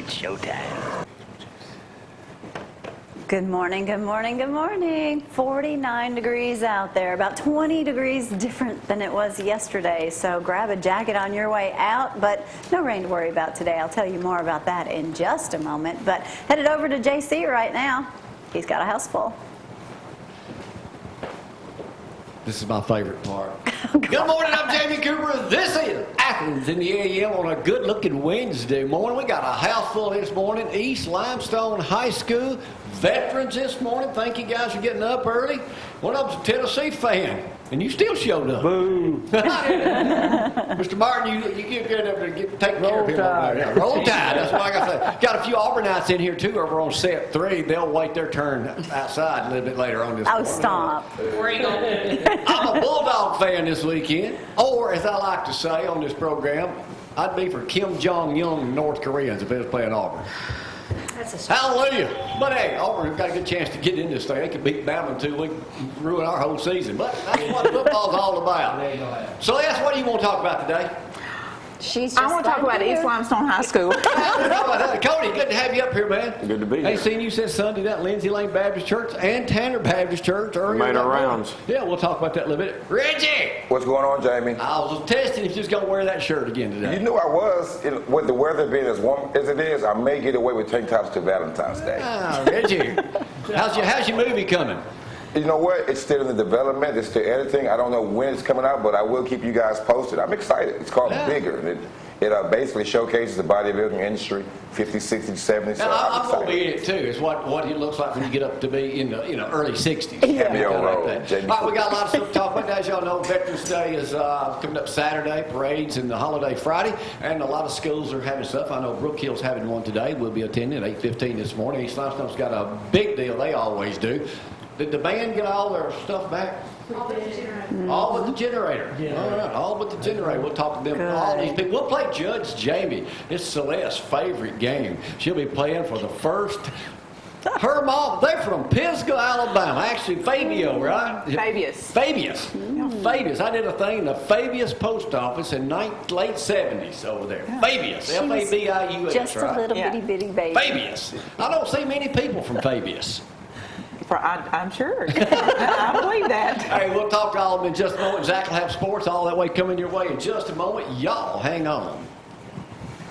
It's showtime. Good morning, good morning, good morning. 49 degrees out there, about 20 degrees different than it was yesterday. So grab a jacket on your way out, but no rain to worry about today. I'll tell you more about that in just a moment. But headed over to JC right now. He's got a house full. This is my favorite part. Good morning, I'm Jamie Cooper. This is Athens in the AM on a good-looking Wednesday morning. We got a house full this morning. East Limestone High School veterans this morning. Thank you guys for getting up early. One of them's a Tennessee fan, and you still showed up. Boo. Mr. Martin, you get up there and take care of him over there. Roll Tide. That's what I got to say. Got a few Auburnites in here, too, over on set 3. They'll wait their turn outside a little bit later on this morning. Oh, stop. Where are you going? I'm a Bulldog fan this weekend, or as I like to say on this program, I'd be for Kim Jong-un North Koreans if it was playing Auburn. Hallelujah. But hey, Auburn's got a good chance to get in this thing. They could beat Bama in 2 weeks, ruin our whole season. But that's what football's all about. Celeste, what do you want to talk about today? I want to talk about East Limestone High School. Cody, good to have you up here, man. Good to be here. Ain't seen you since Sunday at Lindsay Lane Baptist Church and Tanner Baptist Church earlier. Made our rounds. Yeah, we'll talk about that in a little bit. Reggie! What's going on, Jamie? I was testing if you was going to wear that shirt again today. You knew I was. With the weather being as warm as it is, I may get away with tank tops to Valentine's Day. Ah, Reggie. How's your movie coming? You know what? It's still in the development. It's still editing. I don't know when it's coming out, but I will keep you guys posted. I'm excited. It's called Bigger. And it basically showcases the bodybuilding industry, 50s, 60s, 70s. So I'm going to be in it too. It's what it looks like when you get up to be in the early 60s. Yeah. All right, we got a lot of stuff to talk about. As y'all know, Veterans Day is coming up Saturday, parades, and the holiday Friday, and a lot of schools are having stuff. I know Brook Hill's having one today. We'll be attending at 8:15 this morning. East Limestone's got a big deal. They always do. Did the band get all their stuff back? All but the generator. All but the generator. Yeah. All right, all but the generator. We'll talk to them. Good. All these people. We'll play Judge Jamie. It's Celeste's favorite game. She'll be playing for the first. Her mom, they're from Pisgah, Alabama. Actually, Fabio, right? Fabius. Fabius. I did a thing in the Fabius post office in late 70s over there. Fabius. Fabius, Just right? a little bitty baby. Fabius. I don't see many people from Fabius. I'm sure. I believe that. Hey, we'll talk to all of them in just a moment. Zack will have sports all that way coming your way in just a moment. Y'all hang on.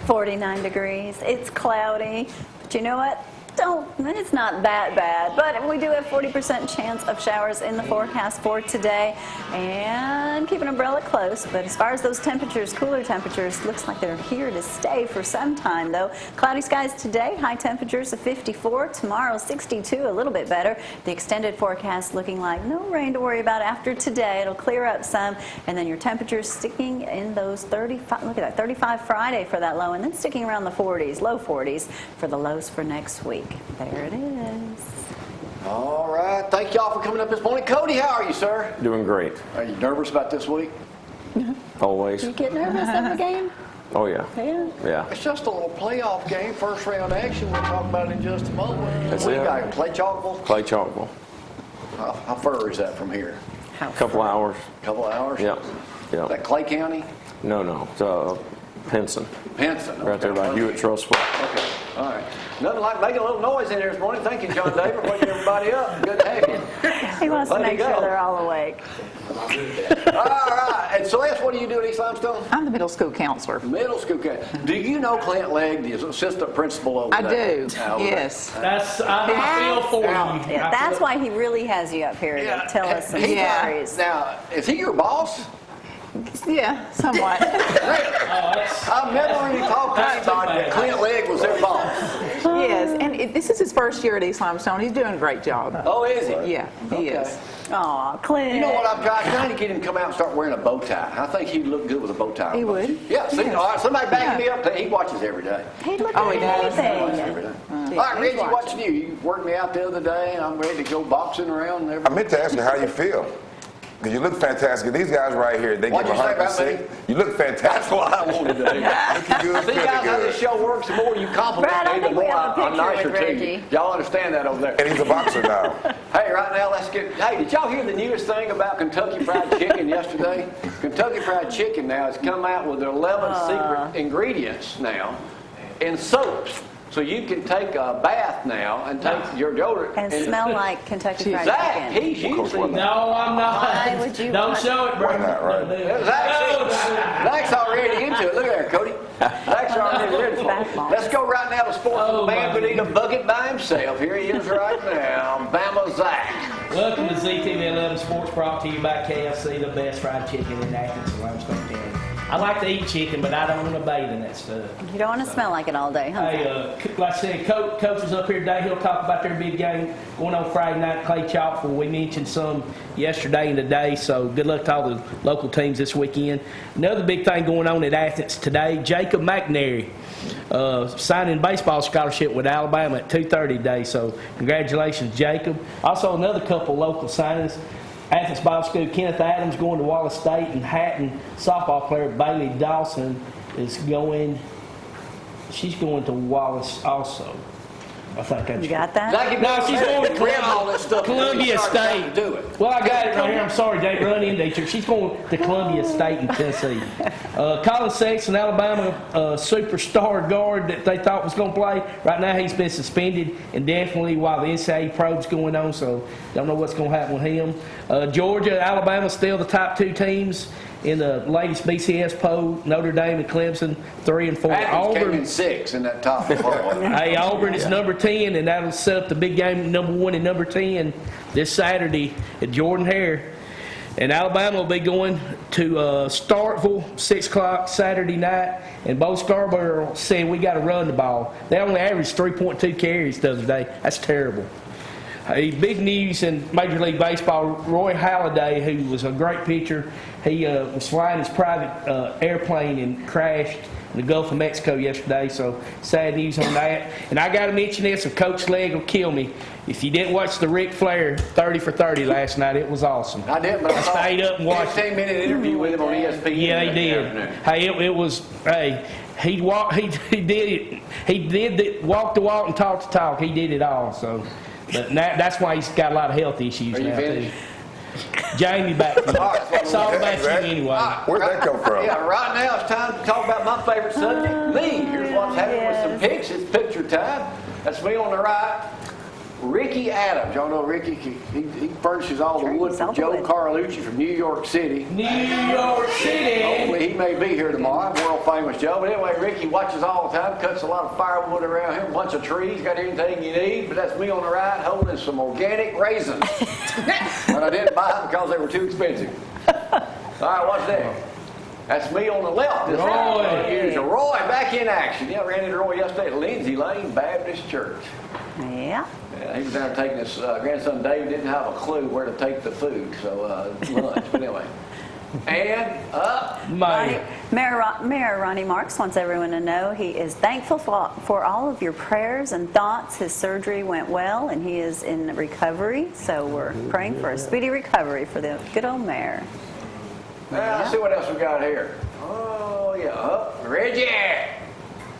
49 degrees. It's cloudy. But you know what? It's not that bad, but we do have 40% chance of showers in the forecast for today, and keep an umbrella close. But as far as those temperatures, cooler temperatures, looks like they're here to stay for some time, though. Cloudy skies today, high temperatures of 54. Tomorrow, 62, a little bit better. The extended forecast looking like no rain to worry about after today. It'll clear up some, and then your temperatures sticking in those 35. Look at that, 35 Friday for that low, and then sticking around the 40s, low 40s for the lows for next week. There it is. All right. Thank y'all for coming up this morning. Cody, how are you, sir? Doing great. Are you nervous about this week? Always. You get nervous in the game? Oh, yeah. Yeah. It's just a little playoff game, first round action. We'll talk about it in just a moment. That's what it. You got? Play Chalkville? Play Chalkville. How far is that from here? A couple hours. Couple hours? Yep. Is that Clay County? No. It's Pinson. Pinson. Right there by Hewitt Trustful. Okay. All right. Nothing like making a little noise in here this morning. Thank you, John David, for waking everybody up. Good to have you. He wants to make sure they're all awake. All right. And Celeste, what do you do at East Limestone? I'm the middle school counselor. Middle school counselor. Do you know Clint Legg, the assistant principal over I there? do. Yes. I feel for you. Yeah, that's why he really has you up here to tell us some stories. Now, is he your boss? Yeah, somewhat. I've never really talked to anybody that Clint Legg was their boss. Yes, and this is his first year at East Limestone. He's doing a great job. Oh, is he? Yeah, he is. Aw, Clint. You know what I'm trying to get him to come out and start wearing a bow tie. I think he'd look good with a bow tie. He would. Yeah, see, all right, somebody backing me up. He watches every day. He'd look Oh, at he does. anything. Every day. All right, Reggie, watching you. You worked me out the other day, and I'm ready to go boxing around and everything. I meant to ask you how you feel. Because you look fantastic. These guys right here, they give What'd you say about 100%. me? You look fantastic. That's what I wanted to do. Looking good, See, feeling guys, how this good. show works, the more you compliment Brad, I me, the think we more have a I'm picture nicer with to you. Reggie. Y'all understand that over there? And he's a boxer now. Hey, right now, let's get... Hey, did y'all hear the newest thing about Kentucky Fried Chicken yesterday? Kentucky Fried Chicken now has come out with their 11 secret ingredients now in soaps. So you can take a bath now and take your deodorant. And smell like Kentucky Fried Zack, Chicken. he's usually... No, I'm not. Why would you Don't want- show it, bro. Why not, right? Zack's already into it. Look at there, Cody. Zack's already ready for it. Let's go right now to sports. Oh, The man my could eat a bucket by himself. Here he is right now. Bama Zack. Welcome to ZTV 11 Sports, brought to you by KFC, the best fried chicken in Athens and Limestone County. I like to eat chicken, but I don't want to bathe in that stuff. You don't want to smell like it all day, huh? Hey, like I said, Coach is up here today. He'll talk about their big game going on Friday night at Clay Chalkford. We mentioned some yesterday and today, so good luck to all the local teams this weekend. Another big thing going on at Athens today, Jacob McNary signing baseball scholarship with Alabama at 2:30 today, so congratulations, Jacob. Also, another couple local signings. Athens Bible School, Kenneth Adams going to Wallace State, and Hatton softball player Bailey Dawson is going. She's going to Wallace also. I think that's. You got that? Zack, No, she's going to all this stuff. Columbia State. Do it. Well, I got it right here. I'm sorry, Jake. Run in teacher. She's going to Columbia State in Tennessee. Colin Sexton, Alabama superstar guard that they thought was going to play. Right now, he's been suspended indefinitely while the NCAA probe's going on. So, don't know what's going to happen with him. Georgia, Alabama, still the top two teams in the latest BCS poll. Notre Dame and Clemson, 3 and 4. Athens came in 6 in that top poll. Hey, Auburn is number 10, and that'll set up the big game, number 1 and number 10, this Saturday at Jordan Hare. And Alabama will be going to Starkville, 6 o'clock Saturday night. And Bo Scarborough said we got to run the ball. They only averaged 3.2 carries the other day. That's terrible. Hey, big news in Major League Baseball, Roy Halladay, who was a great pitcher, he was flying his private airplane and crashed in the Gulf of Mexico yesterday, so sad news on that. And I got to mention this, if Coach Legg will kill me, if you didn't watch the Ric Flair 30 for 30 last night, it was awesome. I did, but I stayed up and watched it. 15-minute interview with him on ESPN. Yeah, he did. Hey, it was, hey, he walked the walk and talked the talk. He did it all, so. But that's why he's got a lot of health issues Are you now, too. finished? Jamie, back to you. It's all about you anyway. Where'd that come from? Yeah, right now it's time to talk about my favorite subject, me. Here's what's happening with some pics. It's picture time. That's me on the right. Ricky Adams. Y'all know Ricky? He furnishes all the wood for Joe Carlucci from New York City. New York City. Hopefully he may be here tomorrow. World famous Joe. But anyway, Ricky watches all the time, cuts a lot of firewood around here, a bunch of trees, got anything you need. But that's me on the right holding some organic raisins. But I didn't buy them because they were too expensive. All right, what's that? That's me on the left. This Roy back in action. Yeah, ran into Roy yesterday at Lindsay Lane Baptist Church. Yeah. Yeah, he was down there taking his grandson Dave, didn't have a clue where to take the food, so lunch. But anyway. And up. Mayor Ronnie Marks wants everyone to know he is thankful for all of your prayers and thoughts. His surgery went well, and he is in recovery, so we're praying for a speedy recovery for the good old mayor. Now, let's see what else we got here. Oh, yeah. Reggie.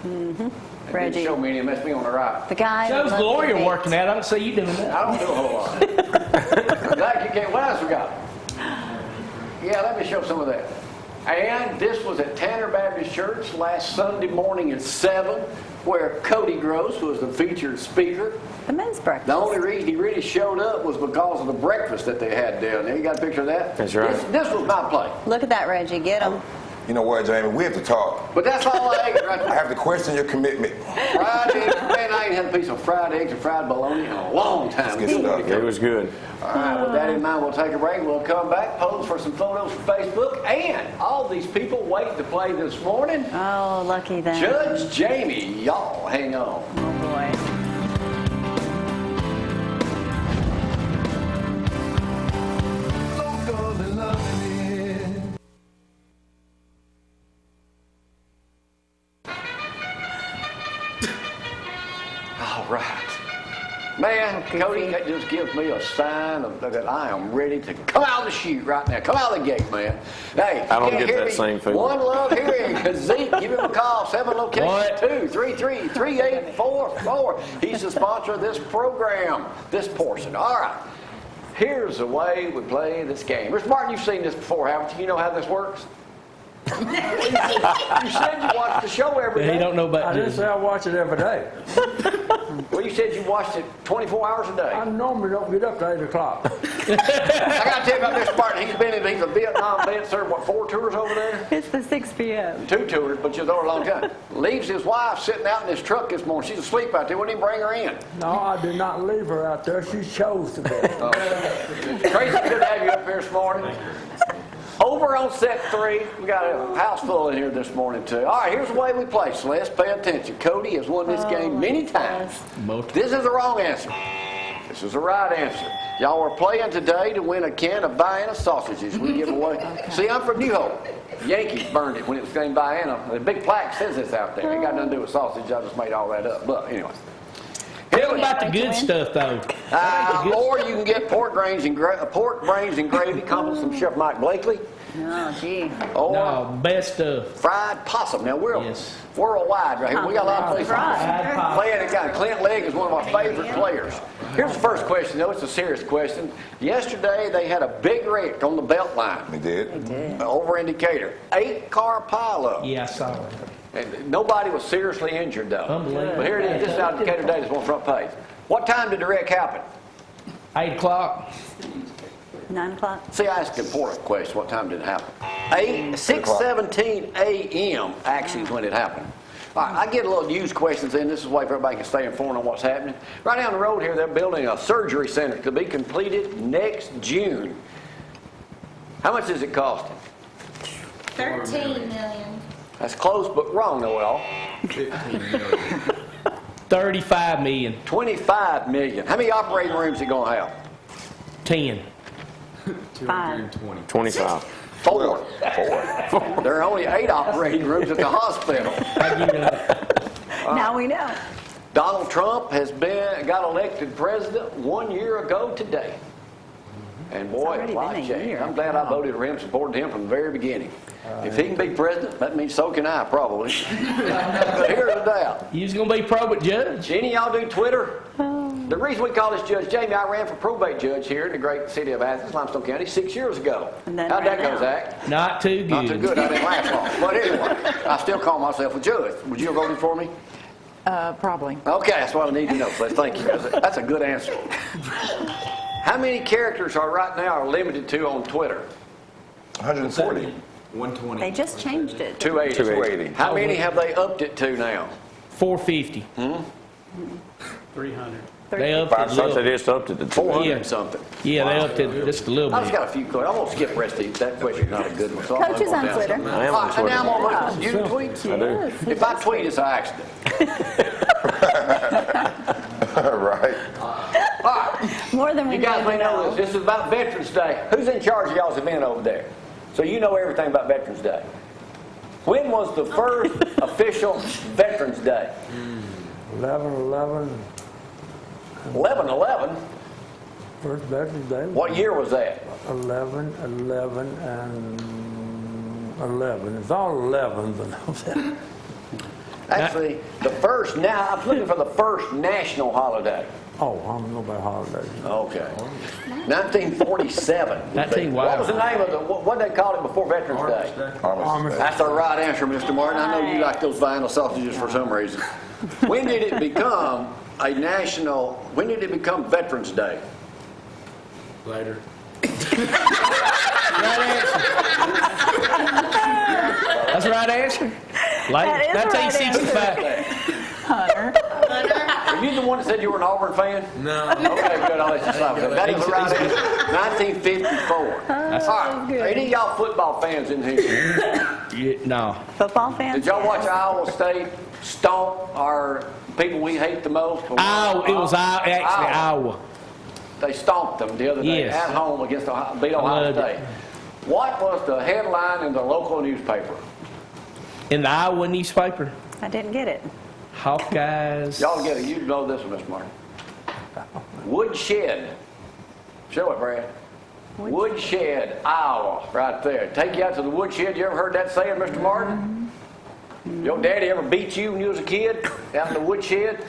Mm-hmm. Reggie. Show me, that's me on the right. The guy. Shows Gloria working out. I don't see you doing that. I don't do a whole lot. Zack, you can't. What else we got? Yeah, let me show some of that. And this was at Tanner Baptist Church last Sunday morning at 7, where Cody Gross was the featured speaker. The men's breakfast. The only reason he really showed up was because of the breakfast that they had down there. You got a picture of that? That's right. This was my play. Look at that, Reggie. Get him. You know what, Jamie? We have to talk. But that's all I ate right I there. have to question your commitment. Fried eggs. Man, I ain't had a piece of fried eggs and fried bologna in a long time. That's good stuff. It was good. All right, with that in mind, we'll take a break. We'll come back, pose for some photos for Facebook, and all these people waiting to play this morning. Oh, lucky them. Judge Jamie, y'all hang on. Oh, boy. All right. Man, Cody, that just gives me a sign of that I am ready to come out of the chute right now. Come out of the gate, man. Hey, I don't can't get hear that me. same feeling. One love hearing. Zeke, give him a call. 7 locations, 233-3844. He's the sponsor of this program, this portion. All right. Here's the way we play this game. Mr. Martin, you've seen this before, haven't you? You know how this works? You said you watched the show every He day. don't know I about didn't say Disney. I watch it every day. Well, you said you watched it 24 hours a day. I normally don't get up to 8 o'clock. I got to tell you about Mr. Martin. He's a Vietnam vet, served, 4 tours over there? It's the 6 p.m. 2 tours, but you're there a long time. Leaves his wife sitting out in his truck this morning. She's asleep out there. Wouldn't even bring her in. No, I did not leave her out there. She chose to be. Tracy, good to have you up here this morning. Over on set 3, we got a house full in here this morning too. All right, here's the way we play. Celeste, pay attention. Cody has won this game many times. This is the wrong answer. This is the right answer. Y'all are playing today to win a can of Vienna sausages we give away. See, I'm from New Hope. Yankees burned it when it was named Vienna. The big plaque says this out there. It got nothing to do with sausage. I just made all that up. But anyway. Tell them about the good stuff, though. Or you can get pork brains and gravy, compliments from Chef Mike Blakely. Oh, gee. Or No, best stuff. fried possum. Now, we're Yes. worldwide right here. We got a lot of places Right. playing it. Got Clint Legg is one of our favorite players. Here's the first question, though. It's a serious question. Yesterday, they had a big wreck on the belt line We did. over in Decatur. 8-car pileup. Yeah, I saw it. And nobody was seriously injured, though. Unbelievable. But here it is. This is out of Decatur Daily. This one front page. What time did the wreck happen? 8 o'clock. 9 o'clock. See, I asked an important question. What time did it happen? 6:17 a.m. actually is when it happened. All right, I get a little news questions in. This is a way for everybody can stay informed on what's happening. Right down the road here, they're building a surgery center to be completed next June. How much is it costing? 13 million. That's close, but wrong, Noel. 35 million. 25 million. How many operating rooms is it going to have? 10. 5. 25. 4. There are only 8 operating rooms at the hospital. I give it up. Now we know. Donald Trump got elected president 1 year ago today. And boy, already a lot been a changed. year. I'm glad I voted for him, supported him from the very beginning. If he can be president, that means so can I, probably. But here's the doubt. You was going to be probate judge? Any of y'all do Twitter? The reason we call this Judge Jamie, I ran for probate judge here in the great city of Athens, Limestone County, 6 years ago. And then How'd that ran go, out. Zack? Not too good. Not too good. I didn't last long. But anyway, I still call myself a judge. Would you have voted for me? Probably. Okay, that's what I need to know. So thank you. That's a good answer. How many characters right now are limited to on Twitter? 140. 120. They just changed it. 280. 280. How many have they upped it to now? 450. 300. They upped Five it a So they little. just upped it to 400 Yeah. and something. Yeah, they upped it just a little I just bit. got a few questions. I'm going to skip the rest of these. That question's not a good one. So I'll Coach is move on down. Twitter. I am All on right, and now I'm Twitter. going to move. You tweet? I do. If I tweet, it's an accident. Right. All right. More than we You guys need may to know this. This is about Veterans Day. Who's in charge of y'all's event over there? So you know everything about Veterans Day. When was the first official Veterans Day? 11/11, 11/11? first Veterans Day. What year was that? 11, 11, and 11. It's all 11s. Actually, the first, now, I'm looking for the first national holiday. Oh, I don't know about holidays. Okay. 1947. Wow. What was the name of what they called it before Veterans Day? Armistice. That's the right answer, Mr. Martin. I know you like those vinyl sausages for some reason. When did it become when did it become Veterans Day? Later. Right answer. That's the right answer. Like That is the right 1965. Are you the one that said you were an Auburn fan? No. Okay, good. I'll let you slap it. That is the right answer. 1954. All right. Any of y'all football fans in here? Yeah, no. Football fans? Did y'all watch Iowa State stomp our people we hate the most? Iowa. It was actually Iowa. They stomped them the other day Yes. at home against beat Ohio Loved it. State. What was the headline in the local newspaper? In the Iowa newspaper, I didn't get it. Hawkeyes. Y'all get it. You know this one, Mr. Martin. Woodshed. Show it, Brad. Woodshed, Iowa, right there. Take you out to the woodshed. You ever heard that saying, Mr. Martin? Your daddy ever beat you when you was a kid out in the woodshed?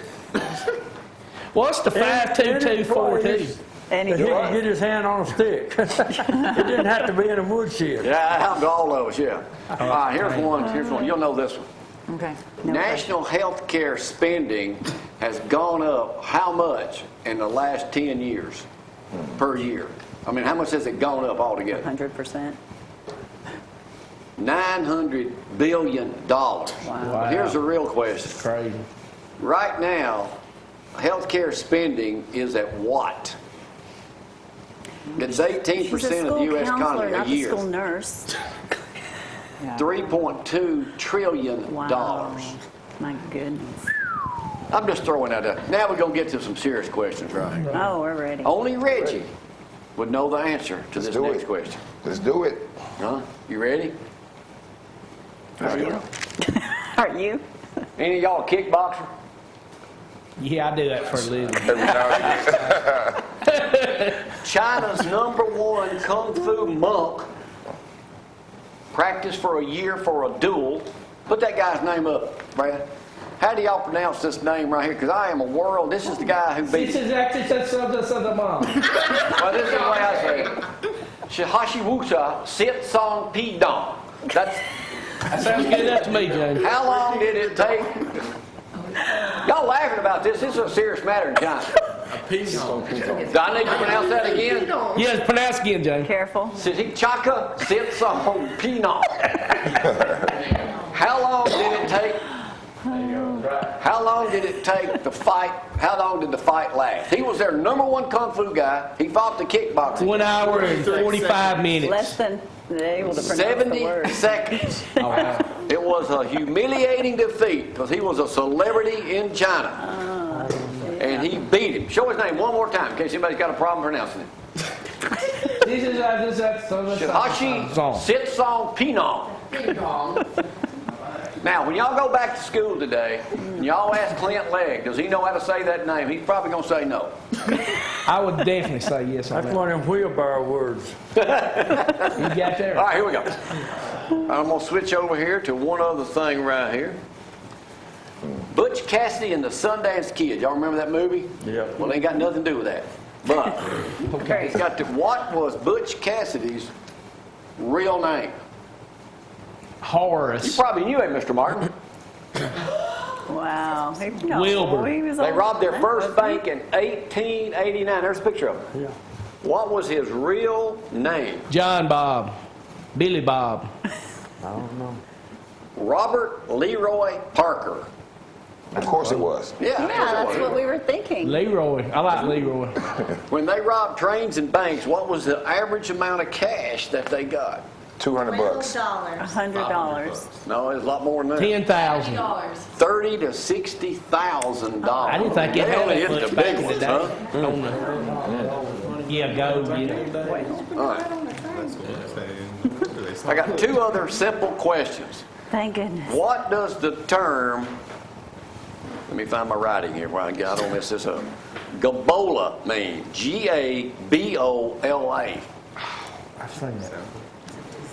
What's the 52242? And he He did. could get his hand on a stick. It didn't have to be in a woodshed. Yeah, that happened to all of us, yeah. All right, here's one. You'll know this one. Okay. National health care spending has gone up how much in the last 10 years per year? I mean, how much has it gone up altogether? 100%. $900 billion. Wow. Here's the real question. Crazy. Right now, healthcare spending is at what? It's 18% She's a of the school U.S. counselor, economy a not a year. school nurse. $3.2 trillion. Wow. My goodness. I'm just throwing that out. Now we're going to get to some serious questions, right? Oh, we're ready. Only Reggie would know the answer to this do next it. question. Let's do it. Huh? You ready? Are you? Are you? Any of y'all a kickboxer? Yeah, I do that for a living. Every now and again. China's #1 kung fu monk practiced for a year for a duel. Put that guy's name up, Brad. How do y'all pronounce this name right here? Because I am a world. This is the guy who beat. This is actually the mom. Well, this is the way I say it. Shihashiwusa Sit Song Pi Dong. That Sounds good enough to me, James. How long did it take? Y'all laughing about this. This is a serious matter in China. Do I need to pronounce that again? Yes, pronounce again, James. Careful. Chaka Sit Song Pi Dong. How long did it take? How long did it take to fight? How long did the fight last? He was their #1 kung fu guy. He fought the kickboxing. 1 hour and 45 minutes. Less than able to pronounce the 70 word. seconds. Oh, wow. It was a humiliating defeat because he was a celebrity in China. And he beat him. Show his name one more time in case anybody's got a problem pronouncing it. This is Shihashi Sitsong Pinong. Now, when y'all go back to school today, and y'all ask Clint Legg, does he know how to say that name? He's probably going to say no. I would definitely say yes on That's that. one of them wheelbarrow words. You got there. All right, here we go. I'm going to switch over here to one other thing right here. Butch Cassidy and the Sundance Kid. Y'all remember that movie? Yeah. Well, it ain't got nothing to do with that. But Okay. it's got to, what was Butch Cassidy's real name? You Horace. probably knew him, Mr. Martin. Wow. Wilbur. He was They old robbed their enough, first wasn't he? bank in 1889. There's a picture of him. Yeah. What was his real name? John Bob. Billy Bob. I don't know. Robert Leroy Parker. Of course it was. Yeah, Yeah, that's what we were thinking. Leroy. I like Leroy. When they robbed trains and banks, what was the average amount of cash that they got? $200 bucks. $100. No, it was a lot more than that. 10,000. $30,000 to $60,000. I didn't think it They had only that hit much the back big in the ones, day. huh? On the- Yeah, gold, you know. All right. I got two other simple questions. Thank goodness. What does the term, let me find my writing here where I don't mess this up. Gabola mean? Gabola. I've seen that.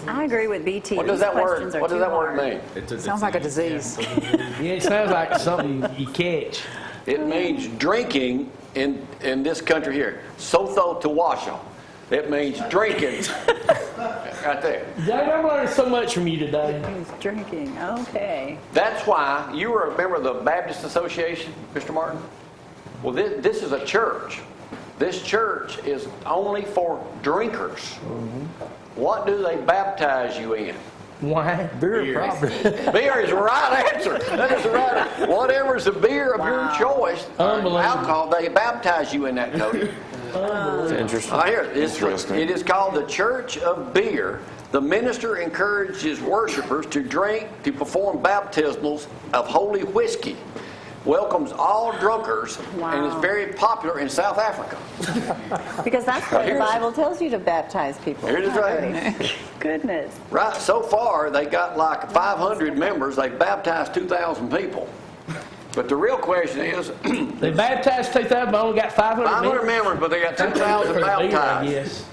I agree with BT. What does These that word? questions are What does too that word hard. mean? Sounds like a disease. Yeah, it sounds like something you catch. It means drinking in this country here. Sotho Tawasha. It means drinking. Right there. James, I've learned so much from you today. He was drinking. Okay. That's why you were a member of the Baptist Association, Mr. Martin? Well, this is a church. This church is only for drinkers. What do they baptize you in? Why? Beer, probably. Beer is the right answer. That is the right answer. Whatever's the beer of your choice, Unbelievable. alcohol, they baptize you in that, Cody. It's interesting. I hear it. Interesting. It is called the Church of Beer. The minister encourages worshipers to drink, to perform baptismals of holy whiskey. Welcomes all drunkards and is very popular in South Africa. Because that's what the Bible tells you to baptize people. Here it is right. Goodness. Right, so far they got like 500 members. They baptized 2,000 people. But the real question is, They baptized 2,000, but only got 500 500 members, but they got 2,000 baptized. Yes.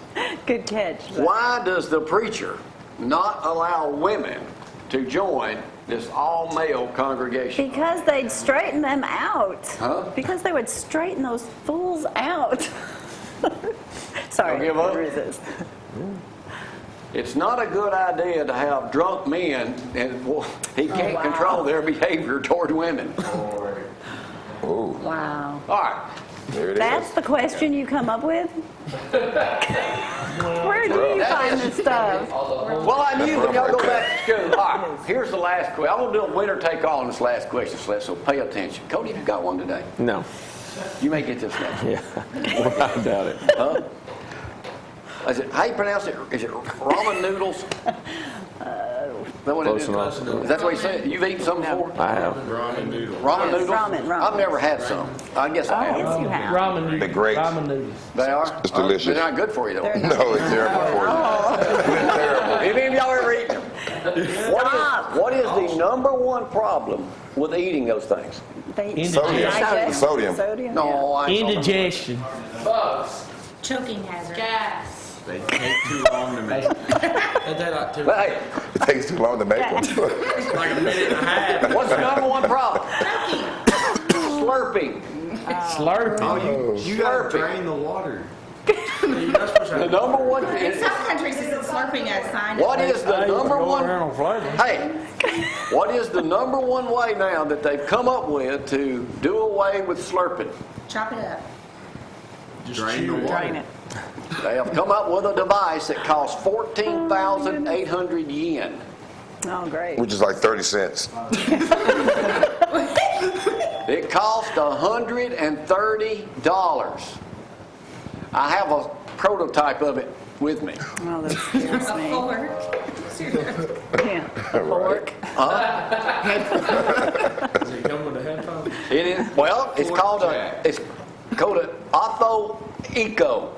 Good catch. Why does the preacher not allow women to join this all-male congregation? Because they'd straighten them out. Huh? Because they would straighten those fools out. Sorry, Don't give up? resist. It's not a good idea to have drunk men, and he can't control their behavior toward women. Ooh, Wow. All right. there it That's is. the question you come up with? Where do you find this stuff? Well, I knew when y'all go back to school. All right, here's the last question. I'm going to do a winner take all on this last question, Celeste, so pay attention. Cody, have you got one today? No. You may get this next. Yeah. Well, I doubt it. Huh? Is it, how you pronounce it? Is it ramen noodles? Is that what it Close is? enough. Is that what you said? You've eaten some before? I have. Ramen noodle. Ramen Yes, noodles? ramen. I've never had some. I guess I have. Yes, you have. Ramen noodles. They're great. Ramen noodles. They are? It's delicious. They're not good for you, though. No, it's terrible for you. It's terrible. Have any of y'all ever eaten them? What is the number one problem with eating those things? Sodium. Sodium. No, I ain't talking about- Indigestion. Choking hazard. Gas. They take too long to make. They like too. But hey, It takes too long to make them. Like a minute and a half. what's the number one problem? Slurping. Slurping. You gotta Slurping. drain the water. You're not supposed to The have- number one. In some countries, isn't slurping a sign? What is the number one? flavor. Hey, what is the number one way now that they've come up with to do away with slurping? Chop it up. Just drain the water. Drain it. They have come up with a device that costs 14,800 yen. Oh, great. Which is like 30 cents. It cost $130. I have a prototype of it with me. Oh, that scares me. Fork. Yeah. Right. Does it come with a headphone? It is, well, it's called a Otho Eco.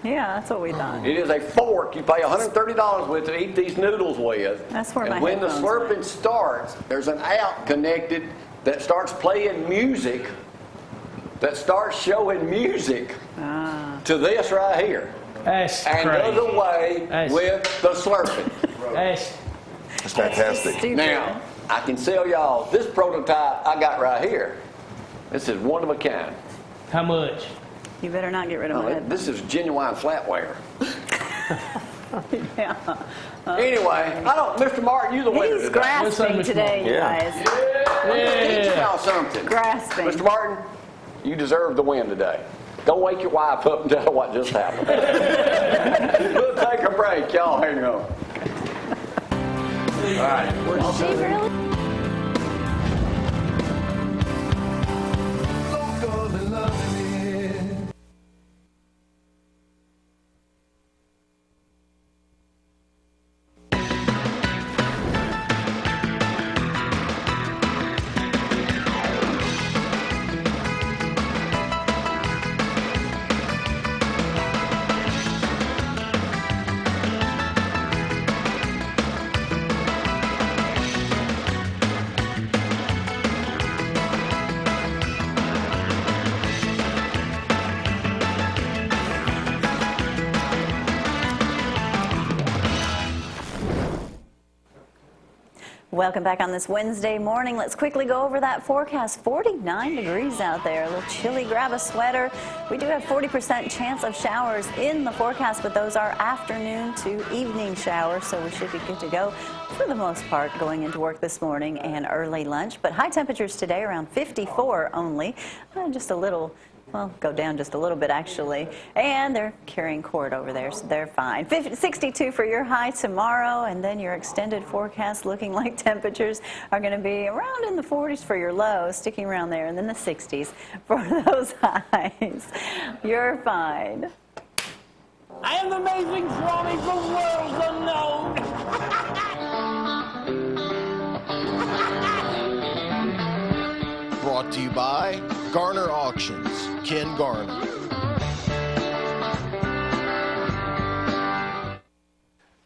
Yeah, that's what we thought. It is a fork you pay $130 with to eat these noodles with. That's where my And when the headphones slurping starts, there's an app connected that starts playing music, that starts showing music to this right here. That's And does crazy. away That's- with the slurping. That's It's fantastic. Stupid. Now, I can sell y'all this prototype I got right here. This is one of a kind. how much? You better not get rid of my head. This is genuine flatware. Yeah. Anyway, Mr. Martin, you the winner He's today. grasping Mr. today, you Yeah. guys. Teach y'all something. Grasping. Mr. Martin, you deserve the win today. Don't wake your wife up and tell her what just happened. We'll take a break. Y'all hang on. All right. She really? Welcome back on this Wednesday morning. Let's quickly go over that forecast. 49 degrees out there, a little chilly. Grab a sweater. We do have 40% chance of showers in the forecast, but those are afternoon to evening showers, so we should be good to go for the most part going into work this morning and early lunch. But high temperatures today around 54 only, just a little. Well, go down just a little bit, actually. And they're carrying cord over there, so they're fine. 62 for your high tomorrow, and then your extended forecast looking like temperatures are going to be around in the 40s for your low, sticking around there, and then the 60s for those highs. You're fine. I am the amazing Swami from worlds unknown. Brought to you by Garner Auctions, Ken Garner.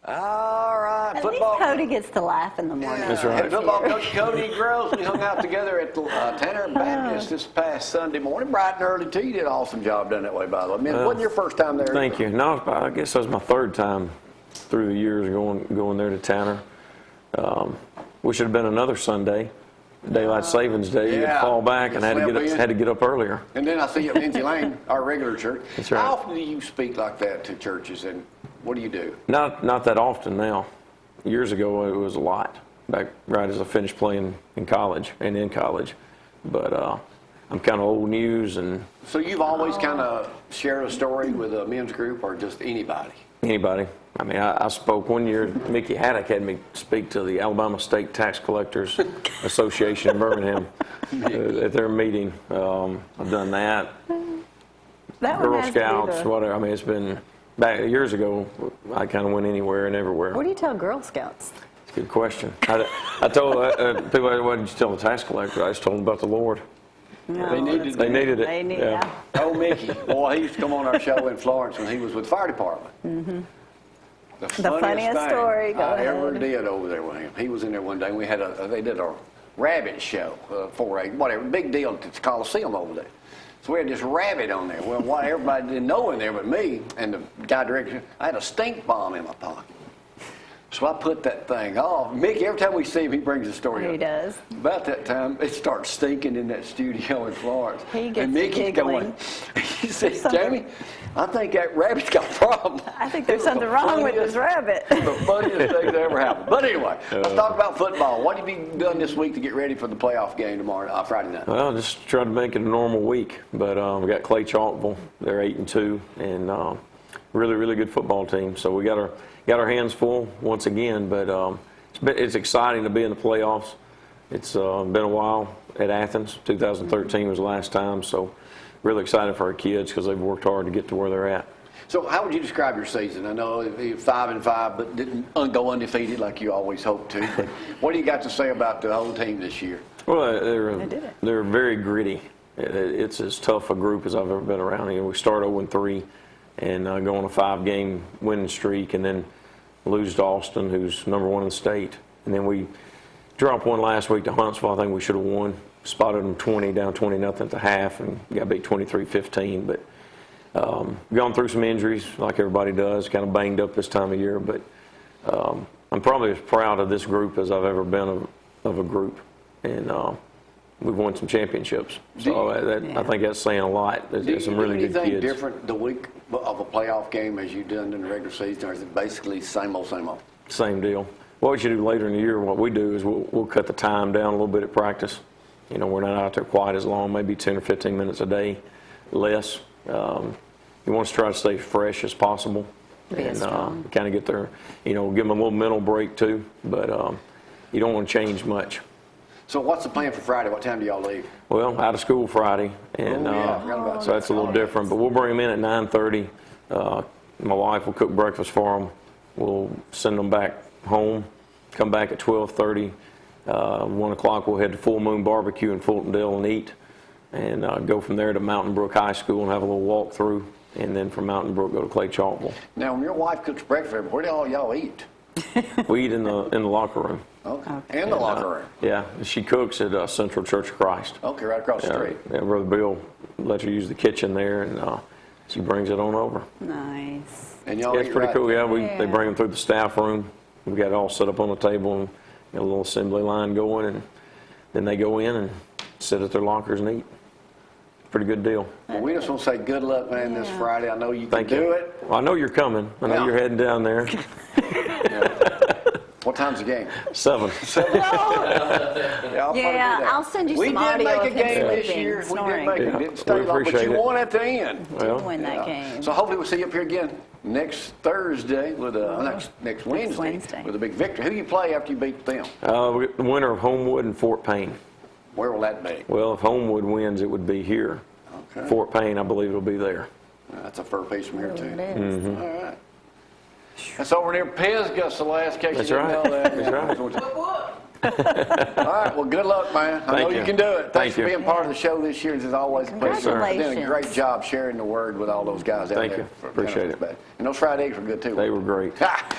All right, At least football. Cody gets to laugh in the morning. That's right. And football coach Cody Gross, we hung out together at the Tanner Baptist this past Sunday morning, bright and early too. You did an awesome job doing that way, by the way. Man, it wasn't your first time there. Thank you. No, I guess that was my third time through the years going there to Tanner. We should have been another Sunday, Daylight savings day, you had to fall back and had to get up earlier. And then I see you at Lindsay Lane, our regular church. That's right. How often do you speak like that to churches, and what do you do? Not that often now. Years ago, it was a lot. Back right as I finished playing in college. But I'm kind of old news and. So you've always kind of shared a story with a men's group, or just anybody? Anybody. I mean, I spoke one year. Mickey Haddock had me speak to the Alabama State Tax Collectors Association in Birmingham at their meeting. I've done that. Girl Scouts, whatever. I mean, it's been back years ago. I kind of went anywhere and everywhere. What do you tell Girl Scouts? It's a good question. I told people, what did you tell the tax collector? I just told them about the Lord. No, They needed it. They need Yeah. Oh, Mickey. Boy, he used to come on our show in Florence when he was with the fire department. Mm-hmm. The funniest thing story. Go I ever ahead. did over there with him. He was in there one day, and we had they did a rabbit show, 4-8, whatever, big deal at the Coliseum over there. So we had this rabbit on there. Well, what everybody didn't know in there but me and the guy director, I had a stink bomb in my pocket. So I put that thing off. Mickey, every time we see him, he brings a story up. He does. About that time, it starts stinking in that studio in Florence. He gets and Mickey's giggling. going, he says, Jamie, I think that rabbit's got a problem. I think there's something wrong with this rabbit. The funniest thing that ever happened. But anyway, let's talk about football. What have you done this week to get ready for the playoff game tomorrow, Friday night? Well, just trying to make it a normal week. But we got Clay Chalkville. They're 8-2, and really, really good football team. So we got our hands full once again. But it's exciting to be in the playoffs. It's been a while at Athens. 2013 was the last time. So really excited for our kids because they've worked hard to get to where they're at. So how would you describe your season? I know you're 5-5, but didn't go undefeated like you always hoped to. But what do you got to say about the whole team this year? Well, they're very gritty. It's as tough a group as I've ever been around. You know, we start 0-3 and go on a 5-game winning streak, and then lose to Austin, who's number 1 in the state. And then we dropped one last week to Huntsville. I think we should have won. Spotted them 20 nothing at the half, and got beat 23-15. But gone through some injuries like everybody does, kind of banged up this time of year. But I'm probably as proud of this group as I've ever been of a group. And we've won some championships. So I think that's saying a lot. There's some really good kids. Do you do anything different the week of a playoff game as you've done in the regular season, or is it basically same old, same old? Same deal. What we should do later in the year, what we do is we'll cut the time down a little bit at practice. You know, we're not out there quite as long, maybe 10 or 15 minutes a day less. You want to try to stay fresh as possible. And kind of get there, you know, give them a little mental break too. But you don't want to change much. So what's the plan for Friday? What time do y'all leave? Well, out of school Friday, and so that's a little different. But we'll bring them in at 9:30. My wife will cook breakfast for them. We'll send them back home. Come back at 12:30. 1 o'clock we'll head to Full Moon Barbecue in Fultondale and eat, and go from there to Mountain Brook High School and have a little walk through, and then from Mountain Brook go to Clay Chalkville. Now, when your wife cooks breakfast, where do all y'all eat? We eat in the locker room. Okay. In the locker room? Yeah, she cooks at Central Church of Christ. Okay, right across the street. Yeah, Brother Bill lets her use the kitchen there, and she brings it on over. Nice. And y'all It's pretty cool. Yeah, they bring them through the staff room. We got it all set up on the table and got a little assembly line going, and then they go in and sit at their lockers and eat. Pretty good deal. Well, we just want to say good luck, man, this Friday. I know you can do it. Well, I know you're coming. I know you're heading down there. What time's the game? 7. I'll send you some audio We of did make a game him this sleeping, year. We snoring. did make it. Didn't stay long, but you won at the end. You did win that game. So hopefully we'll see you up here again next Thursday with next Wednesday with a big victory. Who do you play after you beat them? The winner of Homewood and Fort Payne. Where will that be? Well, if Homewood wins, it would be here. Okay. Fort Payne, I believe, will be there. That's a fur piece from here, too. Mm-hmm. All right. That's over near Pisgah, Celeste, in case you didn't know that. That's right. All right, well, good luck, man. I know you can do it. Thanks for being part of the show this year. It's always a pleasure. You've done a great job sharing the word with all those guys out there. Thank you. Appreciate it. And those fried eggs were good, too. They were great.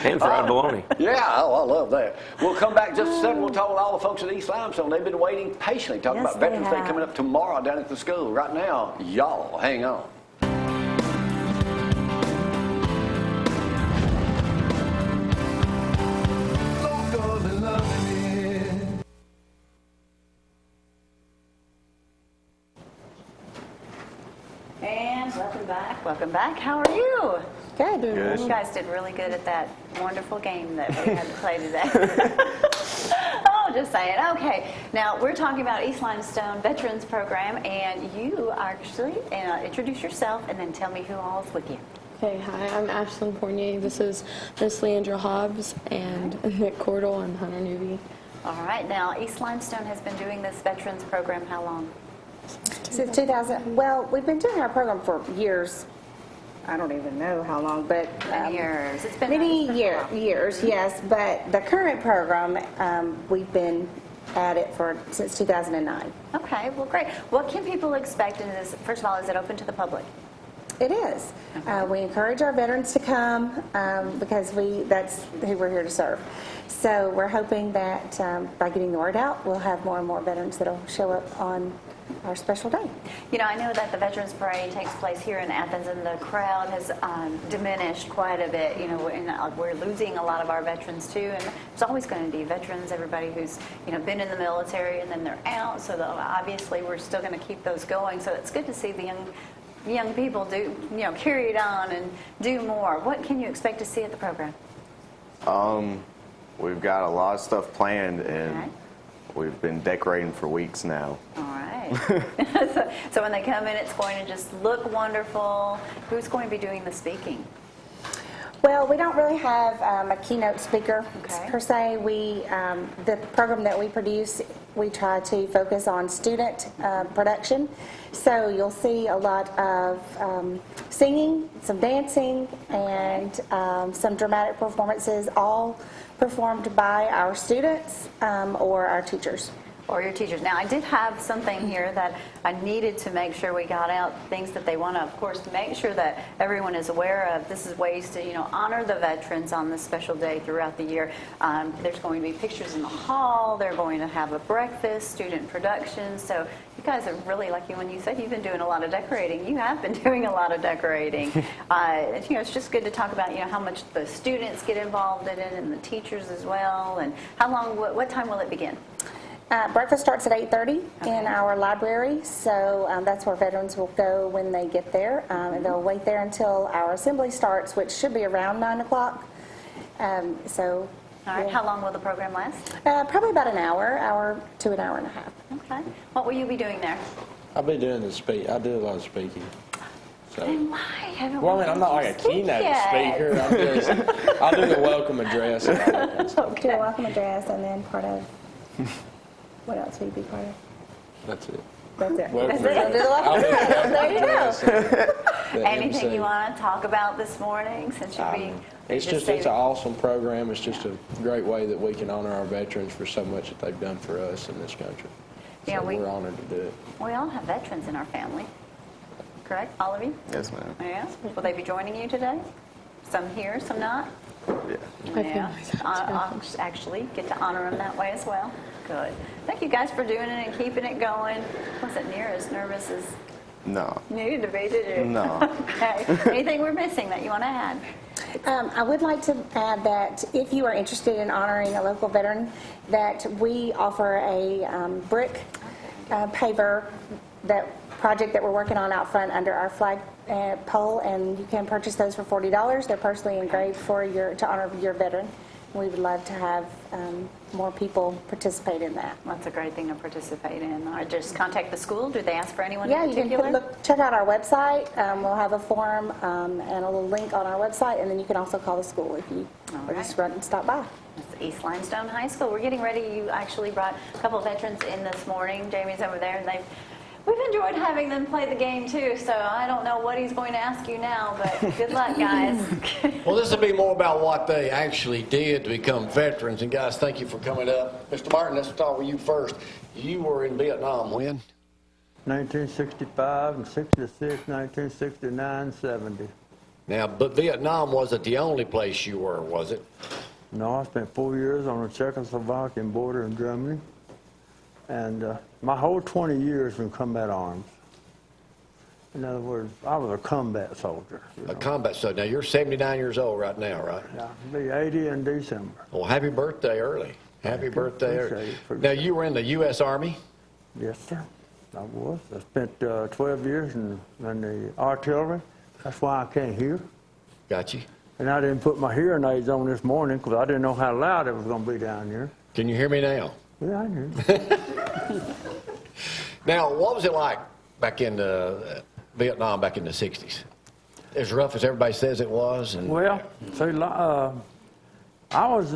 And fried bologna. Yeah, I love that. We'll come back just a second. We'll talk with all the folks at East Limestone. They've been waiting patiently, talking about Veterans Day coming up tomorrow down at the school. Right now, y'all hang on. Welcome back. Welcome back. How are you? Good. Good. You guys did really good at that wonderful game that we had to play today. Oh, just saying. Okay. Now, we're talking about East Limestone Veterans Program, and you actually introduce yourself and then tell me who all is with you. Okay, hi, I'm Ashlyn Fournier. This is Miss LeAndrea Hobbs and Nick Cordell and Hunter Newby. All right. Now, East Limestone has been doing this Veterans Program how long? Since 2000. Well, we've been doing our program for years. I don't even know how long, but Many years. It's been years, yes. But the current program, we've been at it since 2009. Okay, well, great. What can people expect in this? First of all, is it open to the public? It is. We encourage our veterans to come because that's who we're here to serve. So we're hoping that by getting the word out, we'll have more and more veterans that will show up on our special day. You know, I know that the Veterans Parade takes place here in Athens, and the crowd has diminished quite a bit. You know, and we're losing a lot of our veterans too, and there's always going to be veterans. Everybody who's been in the military and then they're out. So obviously, we're still going to keep those going. So it's good to see the young people do carry it on and do more. What can you expect to see at the program? We've got a lot of stuff planned, and Okay. we've been decorating for weeks now. All right. So when they come in, it's going to just look wonderful. Who's going to be doing the speaking? Well, we don't really have a keynote speaker Okay. per se. The program that we produce, we try to focus on student production. So you'll see a lot of singing, some dancing, and some dramatic performances, all performed by our students or our teachers. Or your teachers. Now, I did have something here that I needed to make sure we got out, things that they want to, of course, make sure that everyone is aware of. This is ways to, honor the veterans on this special day throughout the year. There's going to be pictures in the hall. They're going to have a breakfast, student production. So you guys are really lucky when you said you've been doing a lot of decorating. You have been doing a lot of decorating. It's just good to talk about, how much the students get involved in it and the teachers as well. And how long, what time will it begin? Breakfast starts at 8:30 in our library, so that's where veterans will go when they get there. And they'll wait there until our assembly starts, which should be around 9 o'clock. All right. How long will the program last? Probably about an hour to an hour and a half. Okay. What will you be doing there? I'll be doing I do a lot of speaking. So. Then why haven't Well, we I'm not like a speak keynote yet? speaker. I'll do the welcome address. And all that kind of stuff. Do a welcome address, and then part of, what else will you be part of? That's it. That's it. Welcome That's it. address. Do the welcome I'll do the address. welcome There you go. address and the Anything MC. you want to talk about this morning since you're being... It's an awesome program. It's just a great way that we can honor our veterans for so much that they've done for us in this country. Yeah, So we're honored to do it. We all have veterans in our family, correct? All of you? Yes, ma'am. Yeah. Will they be joining you today? Some here, some not? Yeah. Yeah. I'll actually get to honor them that way as well. Good. Thank you guys for doing it and keeping it going. Wasn't near as nervous as No. you needed to be, did you? No. Okay. Anything we're missing that you want to add? I would like to add that if you are interested in honoring a local veteran, that we offer a brick paver project that we're working on out front under our flag pole, and you can purchase those for $40. They're personally engraved to honor your veteran. We would love to have more people participate in that. That's a great thing to participate in. Or just contact the school. Do they ask for anyone Yeah, in you particular? can check out our website. We'll have a form and a little link on our website, and then you can also call the school if you or just run and stop by. It's East Limestone High School. We're getting ready. You actually brought a couple of veterans in this morning. Jamie's over there, and we've enjoyed having them play the game too. So I don't know what he's going to ask you now, but good luck, guys. Well, this will be more about what they actually did to become veterans. And guys, thank you for coming up. Mr. Martin, let's start with you first. You were in Vietnam when? 1965 and 66, 1969, 70. Now, but Vietnam wasn't the only place you were, was it? No, I spent 4 years on the Czechoslovakian border in Germany. And my whole 20 years in combat arms. In other words, I was a combat soldier. A combat soldier. Now, you're 79 years old right now, right? Yeah, I'll be 80 in December. Well, happy birthday early. Happy birthday early. Appreciate it. Now, you were in the U.S. Army? Yes, sir. I was. I spent 12 years in the artillery. That's why I can't hear. Got you. And I didn't put my hearing aids on this morning because I didn't know how loud it was going to be down here. Can you hear me now? Yeah, I hear. Now, what was it like back in Vietnam back in the 60s? As rough as everybody says it was? And Well, see, I was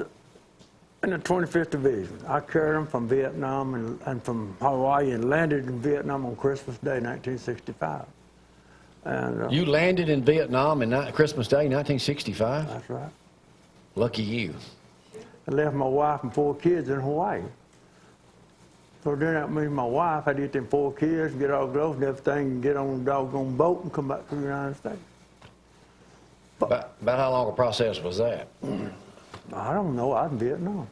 in the 25th Division. I carried them from Vietnam and from Hawaii and landed in Vietnam on Christmas Day, 1965. And you landed in Vietnam on Christmas Day, 1965? That's right. Lucky you. I left my wife and 4 kids in Hawaii. So then that means my wife had to get them 4 kids, get all gloves and everything, and get on the doggone boat and come back to the United States. About how long a process was that? I don't know. I was in Vietnam.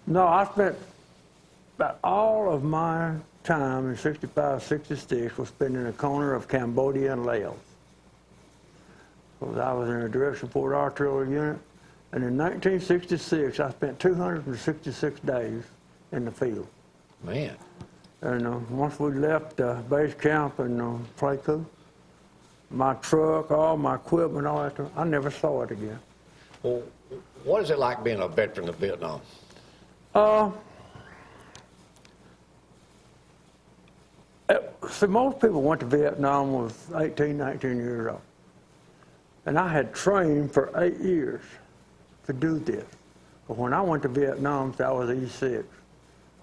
No, I spent about all of my time in 65, 66 was spent in the corner of Cambodia and Laos. So I was in a direct support artillery unit. And in 1966, I spent 266 days in the field. Man. And once we left base camp in Pleiku, my truck, all my equipment, all that, I never saw it again. Well, what is it like being a veteran of Vietnam? See, most people went to Vietnam was 18, 19 years old. And I had trained for 8 years to do this. But when I went to Vietnam, I was E6.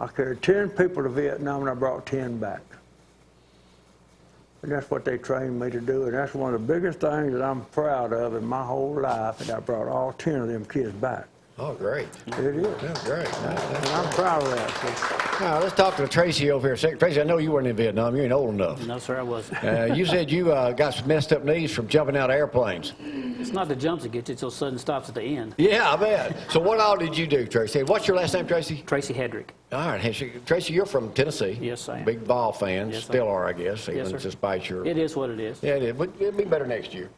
I carried 10 people to Vietnam and I brought 10 back. And that's what they trained me to do, and that's one of the biggest things that I'm proud of in my whole life, that I brought all 10 of them kids back. Oh, great. It is. Yeah, great. And I'm proud of that. So. Now, let's talk to Tracy over here. Tracy, I know you weren't in Vietnam. You ain't old enough. No, sir, I wasn't. You said you got some messed up knees from jumping out of airplanes. It's not the jumps that get you until sudden stops at the end. Yeah, I bet. So what all did you do, Tracy? What's your last name, Tracy? Tracy Hedrick. All right. Tracy, you're from Tennessee. Yes, I am. Big ball fan. Yes, Still I am. are, I guess, Yes, even sir. despite your... It is what it is. Yeah, it is. But it'll be better next year.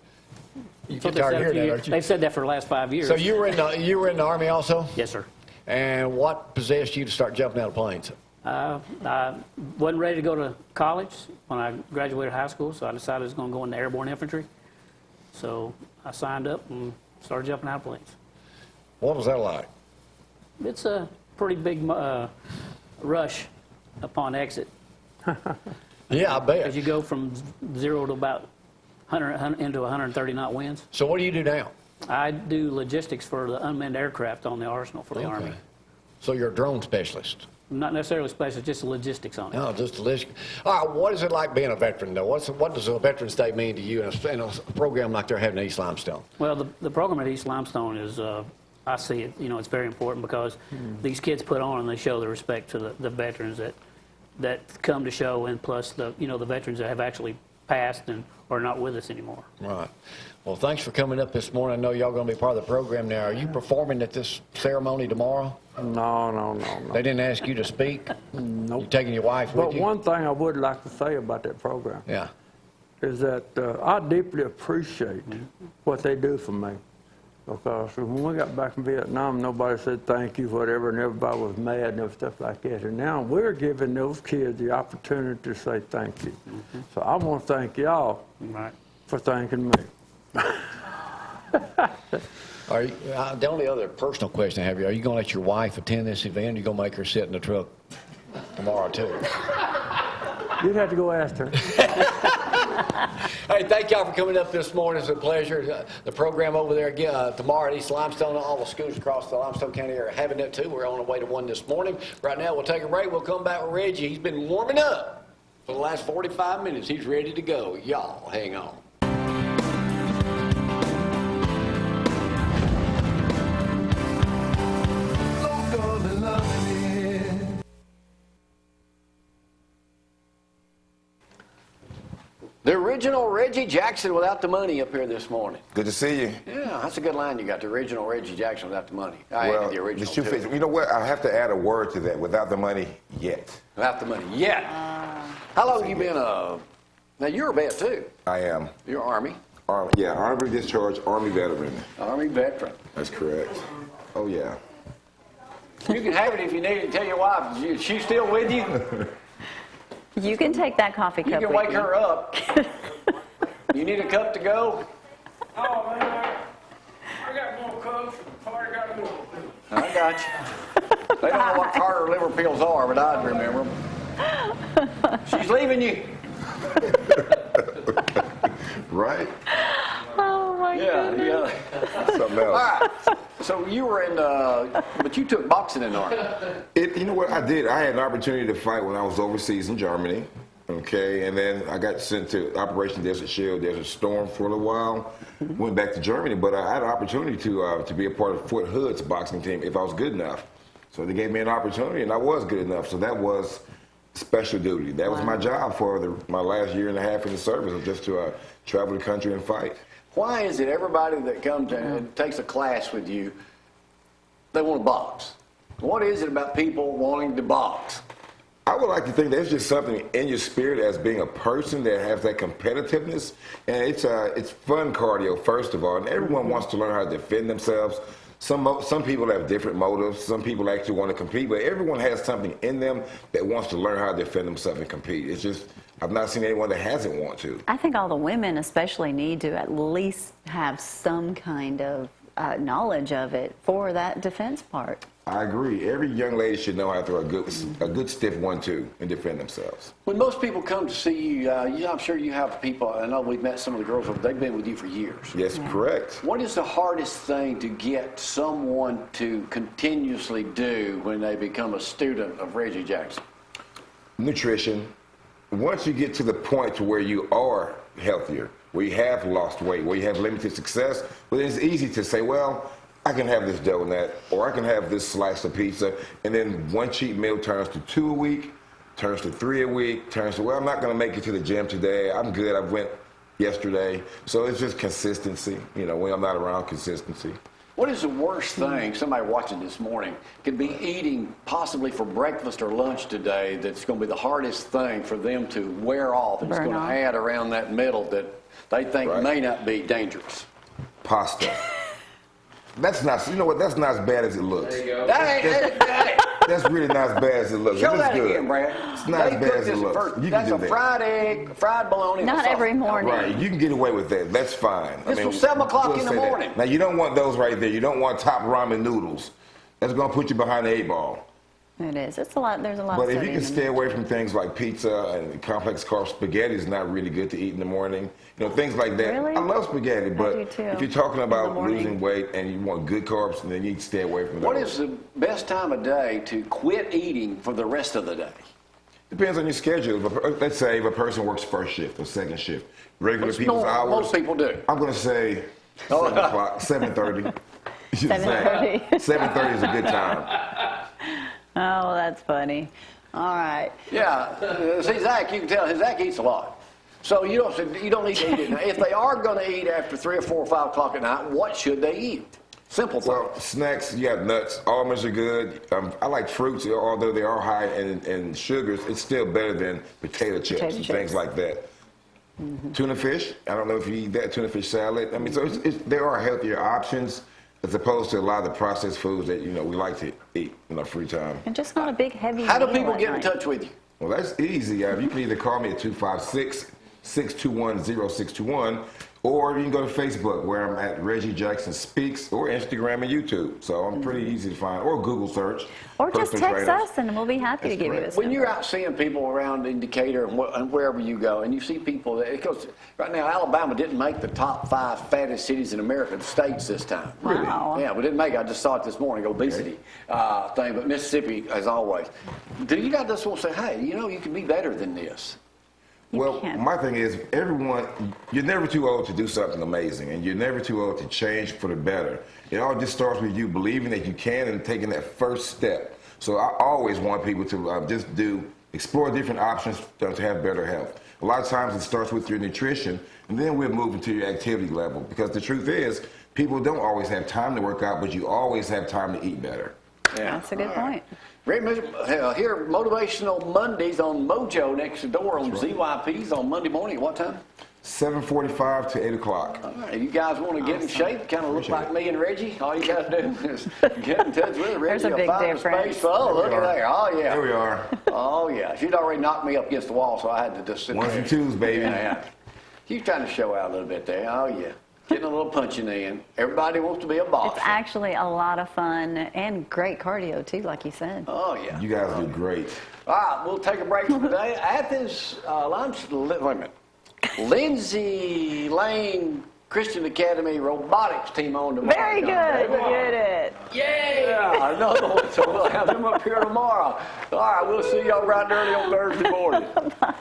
You That's what get tired of they've said a hearing few that, years. aren't you? They've said that for the last 5 years. So you were in the Army also? Yes, sir. And what possessed you to start jumping out of planes? I wasn't ready to go to college when I graduated high school, so I decided I was going to go into airborne infantry. So I signed up and started jumping out of planes. What was that like? It's a pretty big rush upon exit. Yeah, I bet. Because you go from 0 to about 100 into 130 knot winds. So what do you do now? I do logistics for the unmanned aircraft on the arsenal for the Army. So you're a drone specialist? Not necessarily specialist, just logistics on it. No, just logistics. All right, what is it like being a veteran, though? What does a Veterans Day mean to you in a program like they're having at East Limestone? Well, the program at East Limestone is, I see it, it's very important because these kids put on and they show the respect to the veterans that come to show, and plus the veterans that have actually passed and are not with us anymore. Right. Well, thanks for coming up this morning. I know y'all going to be part of the program now. Are you performing at this ceremony tomorrow? No. They didn't ask you to speak? Nope. You taking your wife with you? But one thing I would like to say about that program is that I deeply appreciate what they do for me. Because when we got back from Vietnam, nobody said thank you, whatever, and everybody was mad and stuff like that. And now we're giving those kids the opportunity to say thank you. So I want to thank y'all for thanking me. The only other personal question I have here, are you going to let your wife attend this event, or are you going to make her sit in the truck tomorrow, too? You'd have to go ask her. Hey, thank y'all for coming up this morning. It's a pleasure. The program over there tomorrow at East Limestone, all the schools across the Limestone County area are having it too. We're on the way to one this morning. Right now, we'll take a break. We'll come back with Reggie. He's been warming up for the last 45 minutes. He's ready to go. Y'all, hang on. The original Reggie Jackson without the money up here this morning. Good to see you. Yeah, that's a good line you got. The original Reggie Jackson without the money. I added the original too. You know what? I have to add a word to that. Without the money yet. Without the money yet. How long have you been now you're a vet too. I am. You're Army. Yeah, Army discharged, Army veteran. Army veteran. That's correct. Oh, yeah. You can have it if you need it. Tell your wife. Is she still with you? You can take that coffee cup You can with wake her up. You need a cup to go? Oh, man, I got more cups. Party got more. I got you. They don't know what tartar liver pills are, but I'd remember them. She's leaving you. Right? Oh, my goodness. Yeah. Something All else. right. So you were in, but you took boxing in art. You know what I did? I had an opportunity to fight when I was overseas in Germany. Okay, and then I got sent to Operation Desert Shield, Desert Storm for a little while. Went back to Germany, but I had an opportunity to be a part of Fort Hood's boxing team if I was good enough. So they gave me an opportunity, and I was good enough. So that was special duty. That was my job for my last year and a half in the service, was just to travel the country and fight. Why is it everybody that comes and takes a class with you, they want to box? What is it about people wanting to box? I would like to think there's just something in your spirit as being a person that has that competitiveness, and it's fun cardio first of all, and everyone wants to learn how to defend themselves. Some people have different motives. Some people actually want to compete, but everyone has something in them that wants to learn how to defend themselves and compete. It's just I've not seen anyone that hasn't want to. I think all the women especially need to at least have some kind of knowledge of it for that defense part. I agree. Every young lady should know how to throw a good stiff 1-2 and defend themselves. When most people come to see you, I'm sure you have people, I know we've met some of the girls, they've been with you for years. Yes, correct. What is the hardest thing to get someone to continuously do when they become a student of Reggie Jackson? Nutrition. Once you get to the point to where you are healthier, where you have lost weight, where you have limited success, well, it's easy to say, well, I can have this donut, or I can have this slice of pizza, and then one cheat meal turns to 2 a week, turns to 3 a week, turns to, well, I'm not going to make it to the gym today. I'm good. I went yesterday. So it's just consistency. You know, when I'm not around, consistency. What is the worst thing somebody watching this morning could be eating possibly for breakfast or lunch today that's going to be the hardest thing for them to wear off and it's going to add around that middle that they think may not be dangerous? Pasta. That's not, you know what, that's not as bad as it looks. There you go. That's really not as bad as it looks. Show that again, Brad. It's not as bad as it looks. That's a fried egg, fried bologna. Not every morning. Right, you can get away with that. That's fine. This was 7 o'clock in the morning. Now, you don't want those right there. You don't want top ramen noodles. That's going to put you behind the 8 ball. It is. It's a lot. There's a lot. But of if you can sodium stay away from things like pizza and complex carbs, spaghetti is not really good to eat in the morning. You know, things like that. Really? I love spaghetti, but if you're talking about morning. losing weight and you want good carbs, then you need to stay away from those. What is the best time of day to quit eating for the rest of the day? Depends on your schedule. Let's say if a person works first shift or second shift, regular people's hours. Most people do. I'm going to say 7 o'clock, 7:30. 7:30. 7:30 is a good time. Oh, that's funny. All right. Yeah. See, Zack, you can tell Zack eats a lot. So you don't need to eat it now. If they are going to eat after 3 or 4 or 5 o'clock at night, what should they eat? Simple thing. Well, snacks, you have nuts. Almonds are good. I like fruits, although they are high in sugars. It's still better than potato chips and things like that. Mm-hmm. Tuna fish. I don't know if you eat that. Tuna fish salad. I mean, so there are healthier options as opposed to a lot of the processed foods that, you know, we like to eat in our free time. And just not a big, heavy How do meal people at get in night. touch with you? Well, that's easy. You can either call me at 256-621-0621, or you can go to Facebook where I'm at Reggie Jackson Speaks, or Instagram and YouTube. So I'm pretty easy to find, or Google search. Or just Personal text trainers. us and we'll be happy to give you this. When you're out seeing people around in Decatur and wherever you go, and you see people, because right now Alabama didn't make the top 5 fattest cities in America, the states this time. Really? Wow. Yeah, we didn't make it. I just saw it this morning, obesity thing, but Mississippi, as always. Do you guys just want to say, hey, you know, you can be better than this? Well, my thing is, you're never too old to do something amazing, and you're never too old to change for the better. It all just starts with you believing that you can and taking that first step. So I always want people to explore different options to have better health. A lot of times it starts with your nutrition, and then we'll move into your activity level. Because the truth is, people don't always have time to work out, but you always have time to eat better. Yeah. That's a good point. Here, Motivational Mondays on Mojo next door on ZYP's on Monday morning. At what time? 7:45 to 8 o'clock. All right, you guys want to get in shape, kind of look like me and Reggie, all you got to do is get in touch with Reggie. There's a big find the difference. space. Oh, look at there. Oh, yeah. There we are. Oh, yeah. She'd already knocked me up against the wall, so I had to just sit Ones there. and twos, baby. Yeah. She's trying to show out a little bit there. Oh, yeah. Getting a little punching in. Everybody wants to be a boss. It's actually a lot of fun and great cardio, too, like you said. Oh, yeah. You guys do great. All right, we'll take a break for today. At this, wait a minute. Lindsay Lane Christian Academy robotics team on tomorrow. Very good. You did it. Yeah, another one. So we'll have them up here tomorrow. All right, we'll see y'all right early on Thursday morning. Bye.